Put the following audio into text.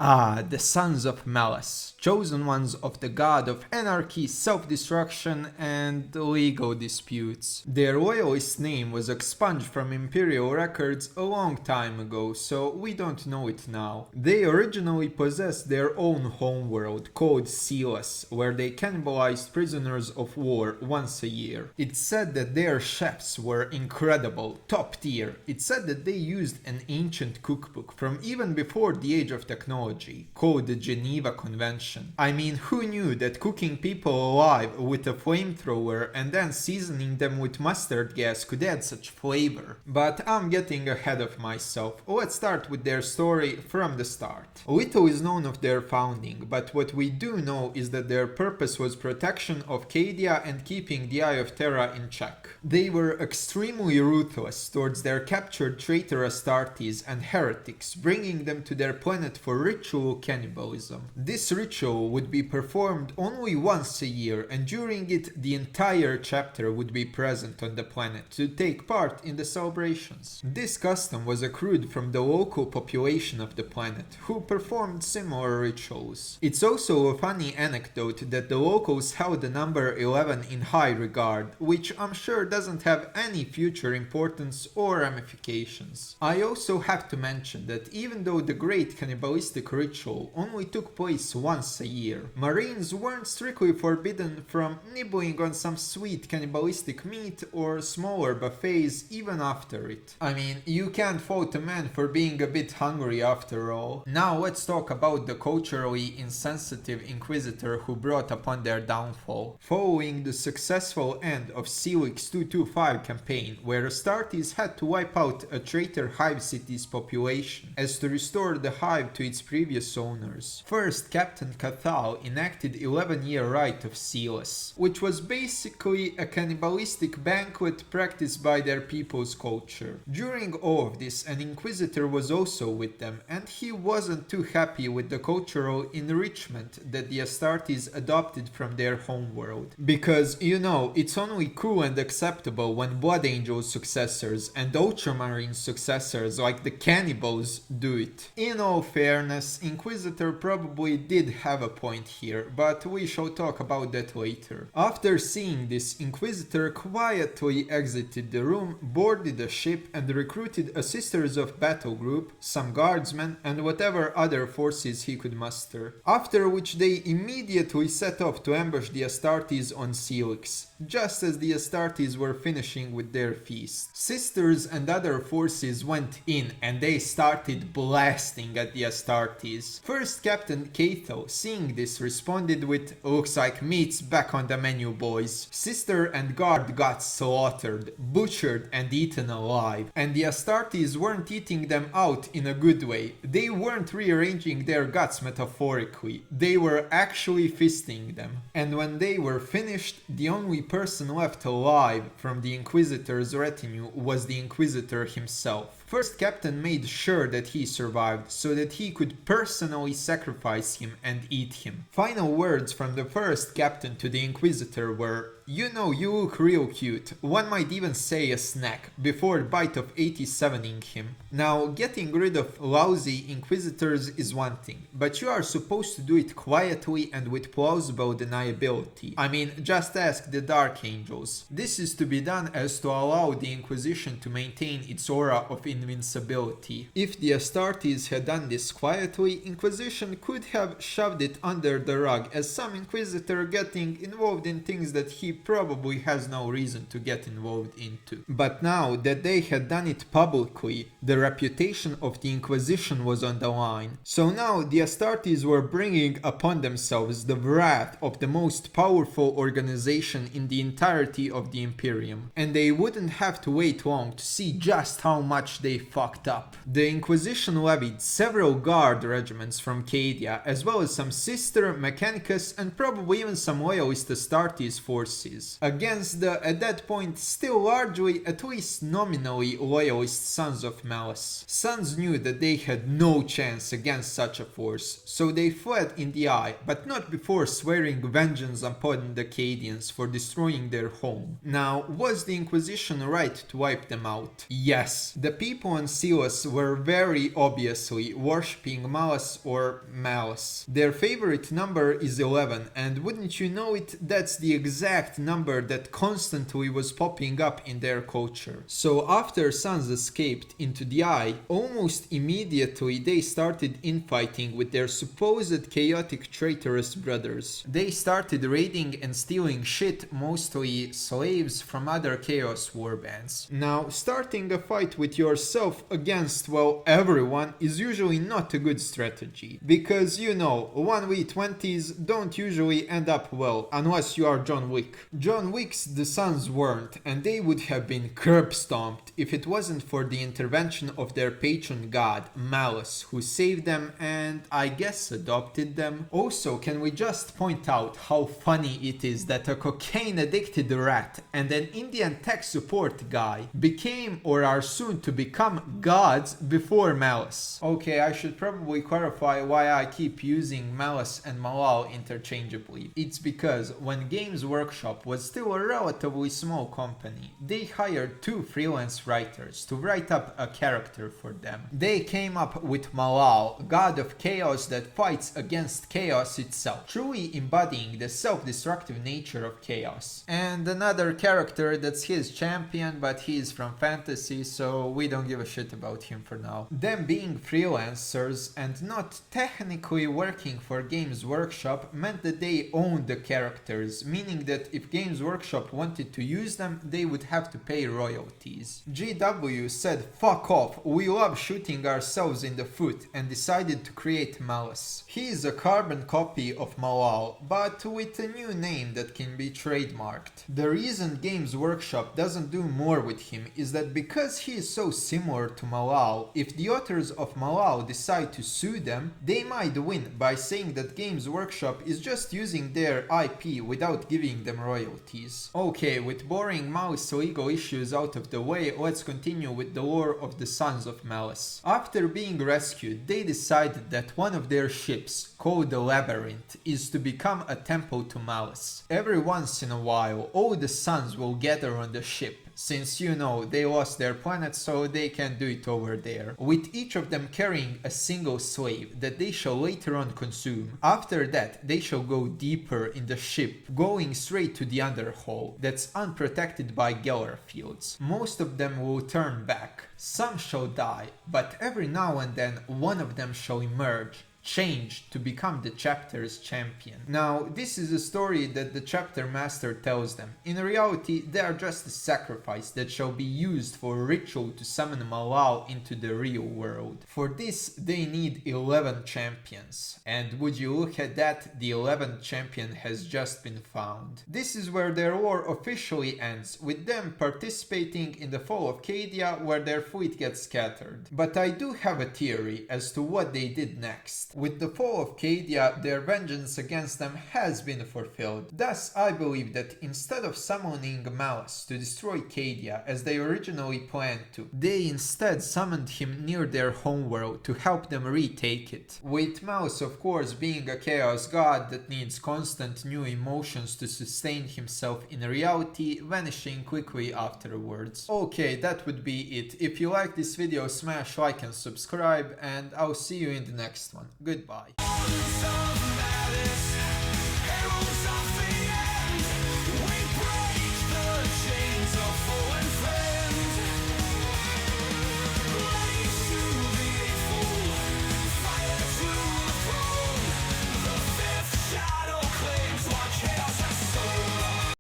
Ah, the sons of Malice, chosen ones of the god of anarchy, self-destruction, and legal disputes. Their royalist name was expunged from imperial records a long time ago, so we don't know it now. They originally possessed their own homeworld called Silas, where they cannibalized prisoners of war once a year. It's said that their chefs were incredible, top tier. It's said that they used an ancient cookbook from even before the age of technology, called the Geneva Convention. I mean, who knew that cooking people alive with a flamethrower and then seasoning them with mustard gas could add such flavor? But I'm getting ahead of myself. Let's start with their story from the start. Little is known of their founding, but what we do know is that their purpose was protection of Cadia and keeping the Eye of Terra in check. They were extremely ruthless towards their captured traitor Astartes and heretics, bringing them to their planet for ritual cannibalism. This ritual would be performed only once a year, and during it the entire chapter would be present on the planet to take part in the celebrations. This custom was accrued from the local population of the planet, who performed similar rituals. It's also a funny anecdote that the locals held the number 11 in high regard, which I'm sure doesn't have any future importance or ramifications. I also have to mention that even though the great cannibalistic ritual only took place once a year, Marines weren't strictly forbidden from nibbling on some sweet cannibalistic meat or smaller buffets even after it. I mean, you can't fault a man for being a bit hungry after all. Now let's talk about the culturally insensitive Inquisitor who brought upon their downfall. Following the successful end of Celix 225 campaign, where Astartes had to wipe out a traitor hive city's population as to restore the hive to its previous owners, first Captain Cathal enacted 11-year rite of Silas, which was basically a cannibalistic banquet practiced by their people's culture. During all of this, an Inquisitor was also with them, and he wasn't too happy with the cultural enrichment that the Astartes adopted from their homeworld. Because, you know, it's only cool and acceptable when Blood Angel's successors and Ultramarine successors like the cannibals do it. In all fairness, Inquisitor probably did have a point here, but we shall talk about that later. After seeing this, Inquisitor quietly exited the room, boarded a ship, and recruited a Sisters of Battle group, some guardsmen, and whatever other forces he could muster. After which they immediately set off to ambush the Astartes on Celix, just as the Astartes were finishing with their feast. Sisters and other forces went in and they started blasting at the Astartes. First Captain Cato, seeing this, responded with, "Looks like meat's back on the menu, boys." Sister and guard got slaughtered, butchered and eaten alive. And the Astartes weren't eating them out in a good way. They weren't rearranging their guts metaphorically. They were actually feasting them. And when they were finished, the only person left alive from the Inquisitor's retinue was the Inquisitor himself. First Captain made sure that he survived, so that he could personally sacrifice him and eat him. Final words from the first Captain to the Inquisitor were, "You know, you look real cute. One might even say a snack," before a bite of 87ing him. Now, getting rid of lousy Inquisitors is one thing, but you are supposed to do it quietly and with plausible deniability. I mean, just ask the Dark Angels. This is to be done as to allow the Inquisition to maintain its aura of invincibility. If the Astartes had done this quietly, Inquisition could have shoved it under the rug as some Inquisitor getting involved in things that he probably has no reason to get involved into. But now that they had done it publicly, the reputation of the Inquisition was on the line. So now the Astartes were bringing upon themselves the wrath of the most powerful organization in the entirety of the Imperium. And they wouldn't have to wait long to see just how much they fucked up. The Inquisition levied several guard regiments from Cadia, as well as some sister, Mechanicus, and probably even some loyalist Astartes forces forces against the, at that point, still largely, at least nominally, loyalist Sons of Malice. Sons knew that they had no chance against such a force, so they fled in the eye, but not before swearing vengeance upon the Acadians for destroying their home. Now, was the Inquisition right to wipe them out? Yes. The people on Silas were very obviously worshipping Malice or Malice. Their favorite number is 11, and wouldn't you know it, that's the exact number that constantly was popping up in their culture. So after Sons escaped into the Eye, almost immediately they started infighting with their supposed chaotic traitorous brothers. They started raiding and stealing shit, mostly slaves from other Chaos warbands. Now, starting a fight with yourself against, well, everyone is usually not a good strategy, because you know, 1v20s don't usually end up well unless you are John Wick. John Wick's the Sons weren't, and they would have been curb stomped if it wasn't for the intervention of their patron god, Malice, who saved them and, I guess, adopted them. Also, can we just point out how funny it is that a cocaine-addicted rat and an Indian tech support guy became or are soon to become gods before Malice? Okay, I should probably clarify why I keep using Malice and Malal interchangeably. It's because when Games Workshop was still a relatively small company, they hired 2 freelance writers to write up a character for them. They came up with Malal, god of chaos that fights against chaos itself, truly embodying the self-destructive nature of chaos. And another character that's his champion, but he's from fantasy, so we don't give a shit about him for now. Them being freelancers and not technically working for Games Workshop meant that they owned the characters, meaning that if Games Workshop wanted to use them, they would have to pay royalties. GW said fuck off, we love shooting ourselves in the foot, and decided to create Malice. He is a carbon copy of Malal, but with a new name that can be trademarked. The reason Games Workshop doesn't do more with him is that because he is so similar to Malal, if the authors of Malal decide to sue them, they might win by saying that Games Workshop is just using their IP without giving them royalties. Okay, with boring Malice legal issues out of the way, let's continue with the lore of the Sons of Malice. After being rescued, they decided that one of their ships, called the Labyrinth, is to become a temple to Malice. Every once in a while, all the Sons will gather on the ship, since you know they lost their planet, so they can do it over there, with each of them carrying a single slave that they shall later on consume. After that, they shall go deeper in the ship, going straight to the underhull that's unprotected by Geller fields. Most of them will turn back, some shall die, but every now and then one of them shall emerge, changed to become the chapter's champion. Now, this is a story that the chapter master tells them. In reality, they are just a sacrifice that shall be used for a ritual to summon Malal into the real world. For this, they need 11 champions. And would you look at that, the 11th champion has just been found. This is where their war officially ends, with them participating in the fall of Cadia, where their fleet gets scattered. But I do have a theory as to what they did next. With the fall of Cadia, their vengeance against them has been fulfilled. Thus, I believe that instead of summoning Malice to destroy Cadia as they originally planned to, they instead summoned him near their homeworld to help them retake it. With Malice, of course, being a chaos god that needs constant new emotions to sustain himself in reality, vanishing quickly afterwards. Okay, that would be it. If you like this video, smash like and subscribe, and I'll see you in the next one. Goodbye.